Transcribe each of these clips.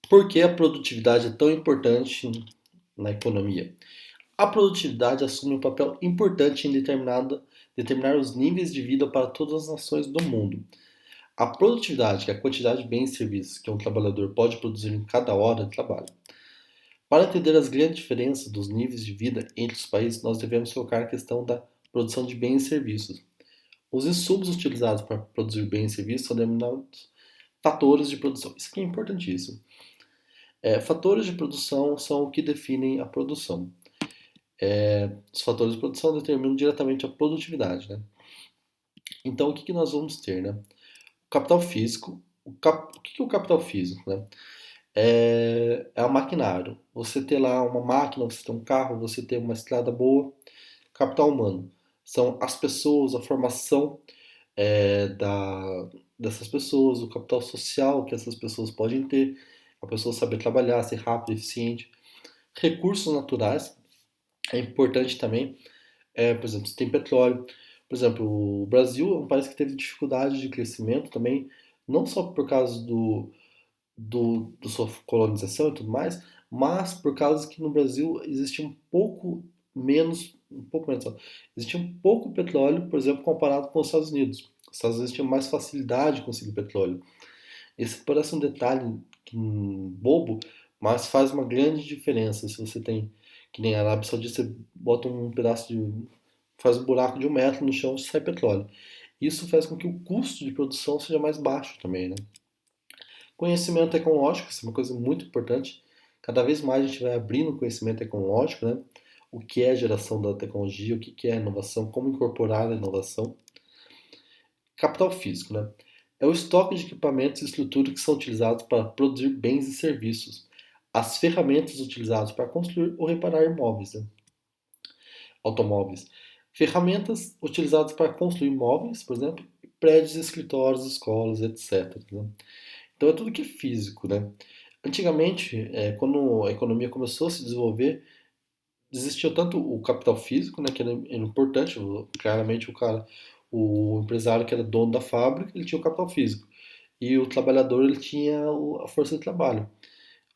Por que a produtividade é tão importante na economia? A produtividade assume um papel importante em determinar os níveis de vida para todas as nações do mundo. A produtividade, que é a quantidade de bens e serviços que um trabalhador pode produzir em cada hora de trabalho. Para entender as grandes diferenças dos níveis de vida entre os países, nós devemos focar a questão da produção de bens e serviços. Os insumos utilizados para produzir bens e serviços são denominados fatores de produção. Isso aqui é importantíssimo. Fatores de produção são o que definem a produção. Os fatores de produção determinam diretamente a produtividade, né? Então, o que nós vamos ter, né? O capital físico. O que é o capital físico, né? É o maquinário. Você ter lá uma máquina, você ter um carro, você ter uma estrada boa. Capital humano. São as pessoas, a formação dessas pessoas, o capital social que essas pessoas podem ter, a pessoa saber trabalhar, ser rápido, eficiente. Recursos naturais é importante também. Por exemplo, se tem petróleo. Por exemplo, o Brasil é um país que teve dificuldade de crescimento também, não só por causa do sua colonização e tudo mais, mas por causa que no Brasil existia um pouco menos, só, existia um pouco petróleo, por exemplo, comparado com os Estados Unidos. Os Estados Unidos tinham mais facilidade de conseguir petróleo. Esse parece um detalhe bobo, mas faz uma grande diferença. Se você tem, que nem a Arábia Saudita, você bota um pedaço de, faz um buraco de 1 metro no chão e sai petróleo. Isso faz com que o custo de produção seja mais baixo também, né? Conhecimento tecnológico, isso é uma coisa muito importante. Cada vez mais a gente vai abrindo conhecimento tecnológico, né? O que é a geração da tecnologia, o que é a inovação, como incorporar a inovação. Capital físico, né? É o estoque de equipamentos e estrutura que são utilizados para produzir bens e serviços. As ferramentas utilizadas para construir ou reparar imóveis, né? Automóveis. Ferramentas utilizadas para construir móveis, por exemplo, prédios, escritórios, escolas, etc. Né? Então é tudo que é físico, né? Antigamente, quando a economia começou a se desenvolver, existia tanto o capital físico, né, que era importante, claramente o empresário que era dono da fábrica, ele tinha o capital físico, e o trabalhador ele tinha a força de trabalho.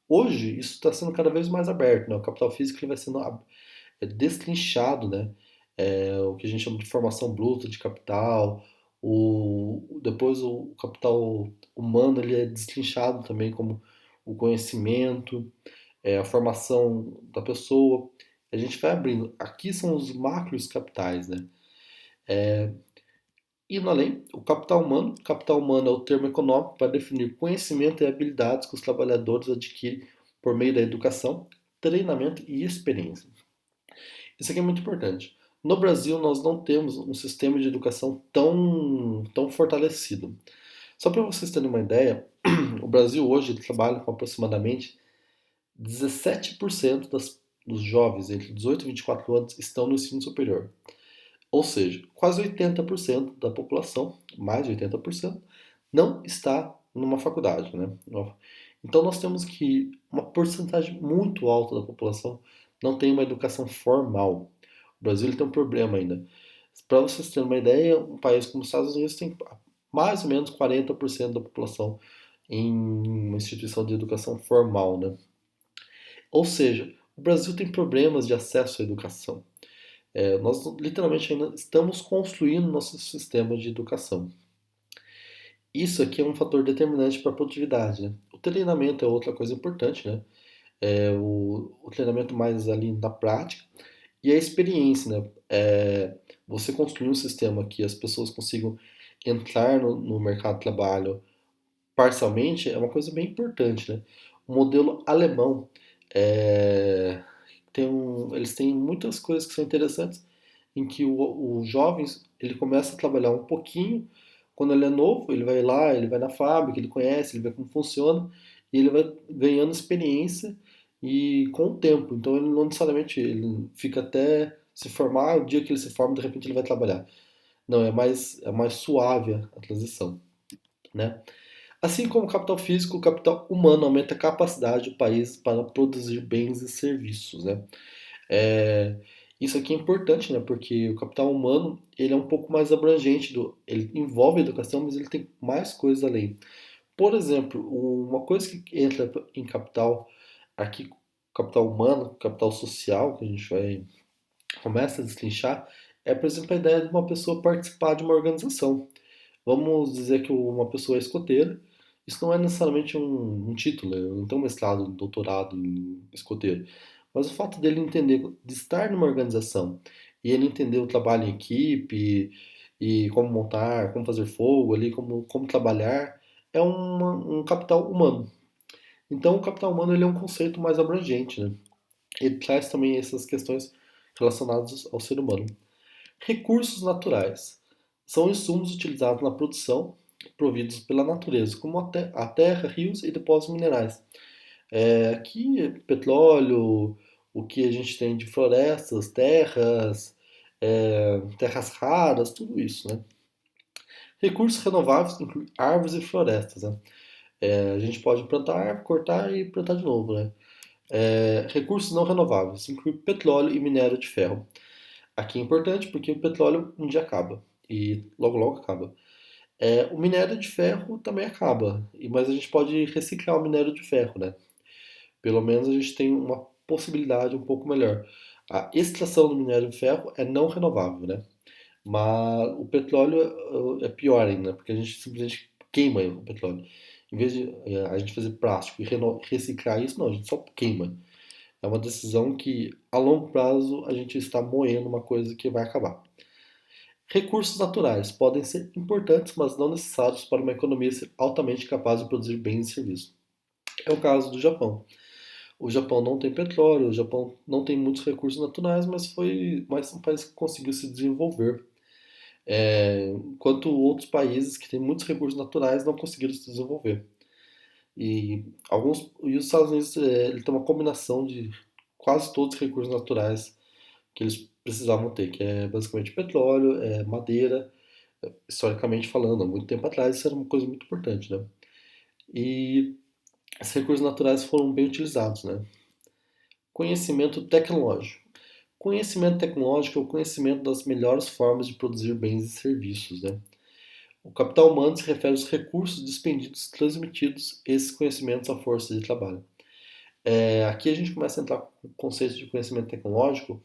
Hoje isso está sendo cada vez mais aberto, né? O capital físico ele vai sendo destrinchado, né? O que a gente chama de formação bruta de capital, depois o capital humano ele é destrinchado também como o conhecimento, a formação da pessoa. A gente vai abrindo. Aqui são os macros capitais, né? Indo além, o capital humano. O capital humano é o termo econômico para definir conhecimento e habilidades que os trabalhadores adquirem por meio da educação, treinamento e experiência. Isso aqui é muito importante. No Brasil, nós não temos um sistema de educação tão fortalecido. Só para vocês terem uma ideia, o Brasil hoje trabalha com aproximadamente 17% dos jovens entre 18 e 24 anos estão no ensino superior. Ou seja, quase 80% da população, mais de 80%, não está numa faculdade. Né? Então nós temos que uma porcentagem muito alta da população não tem uma educação formal. O Brasil ele tem um problema ainda. Para vocês terem uma ideia, um país como os Estados Unidos tem mais ou menos 40% da população em uma instituição de educação formal. Né? Ou seja, o Brasil tem problemas de acesso à educação. Nós literalmente ainda estamos construindo nosso sistema de educação. Isso aqui é um fator determinante para a produtividade. Né? O treinamento é outra coisa importante, né? O treinamento mais ali na prática e a experiência, né? Você construir um sistema que as pessoas consigam entrar no mercado de trabalho parcialmente é uma coisa bem importante, né? O modelo alemão eles têm muitas coisas que são interessantes em que o jovem ele começa a trabalhar um pouquinho quando ele é novo, ele vai lá, ele vai na fábrica, ele conhece, ele vê como funciona e ele vai ganhando experiência e com o tempo. Então ele não necessariamente ele fica até se formar, o dia que ele se forma, de repente ele vai trabalhar. Não, é mais suave a transição, né? Assim como o capital físico, o capital humano aumenta a capacidade do país para produzir bens e serviços, né? É, isso aqui é importante, né? Porque o capital humano ele é um pouco mais abrangente, ele envolve a educação, mas ele tem mais coisas além. Por exemplo, uma coisa que entra em capital, aqui, capital humano, capital social, que a gente vai começa a destrinchar, é, por exemplo, a ideia de uma pessoa participar de uma organização. Vamos dizer que uma pessoa é escoteira, isso não é necessariamente um título, ele não tem um mestrado, um doutorado em escoteiro, mas o fato dele entender, de estar numa organização, e ele entender o trabalho em equipe, e como montar, como fazer fogo ali, como trabalhar, é um capital humano. Então, o capital humano ele é um conceito mais abrangente, né? Ele traz também essas questões relacionadas ao ser humano. Recursos naturais são insumos utilizados na produção, providos pela natureza, como a terra, rios e depósitos minerais. Aqui, petróleo, o que a gente tem de florestas, terras, terras raras, tudo isso, né? Recursos renováveis incluem árvores e florestas, né? A gente pode plantar árvore, cortar e plantar de novo, né? Recursos não renováveis incluem petróleo e minério de ferro. Aqui é importante porque o petróleo um dia acaba e logo logo acaba. O minério de ferro também acaba, mas a gente pode reciclar o minério de ferro, né? Pelo menos a gente tem uma possibilidade um pouco melhor. A extração do minério de ferro é não renovável, né? Mas o petróleo é pior ainda, né? Porque a gente simplesmente queima o petróleo. Em vez de a gente fazer plástico e reciclar isso, não, a gente só queima. É uma decisão que, a longo prazo, a gente está moendo uma coisa que vai acabar. Recursos naturais podem ser importantes, mas não necessários para uma economia ser altamente capaz de produzir bens e serviços. É o caso do Japão. O Japão não tem petróleo, o Japão não tem muitos recursos naturais, mas foi mais um país que conseguiu se desenvolver. Enquanto outros países que têm muitos recursos naturais não conseguiram se desenvolver. E os Estados Unidos ele tem uma combinação de quase todos os recursos naturais que eles precisavam ter, que é basicamente petróleo, madeira, historicamente falando, há muito tempo atrás isso era uma coisa muito importante, né? E esses recursos naturais foram bem utilizados, né? Conhecimento tecnológico. Conhecimento tecnológico é o conhecimento das melhores formas de produzir bens e serviços, né? O capital humano se refere aos recursos despendidos, transmitidos esses conhecimentos à força de trabalho. Aqui a gente começa a entrar com o conceito de conhecimento tecnológico,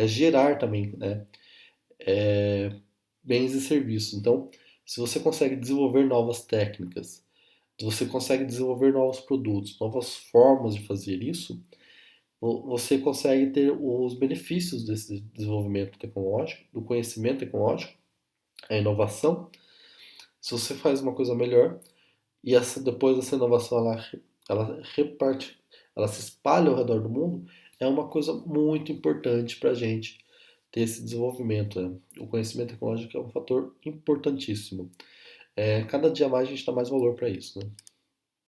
gerar também, né? Bens e serviços. Então, se você consegue desenvolver novas técnicas, se você consegue desenvolver novos produtos, novas formas de fazer isso, você consegue ter os benefícios desse desenvolvimento tecnológico, do conhecimento tecnológico, a inovação. Se você faz uma coisa melhor e depois essa inovação ela reparte, ela se espalha ao redor do mundo, é uma coisa muito importante para a gente ter esse desenvolvimento, né? O conhecimento tecnológico é um fator importantíssimo. Cada dia mais a gente dá mais valor para isso, né?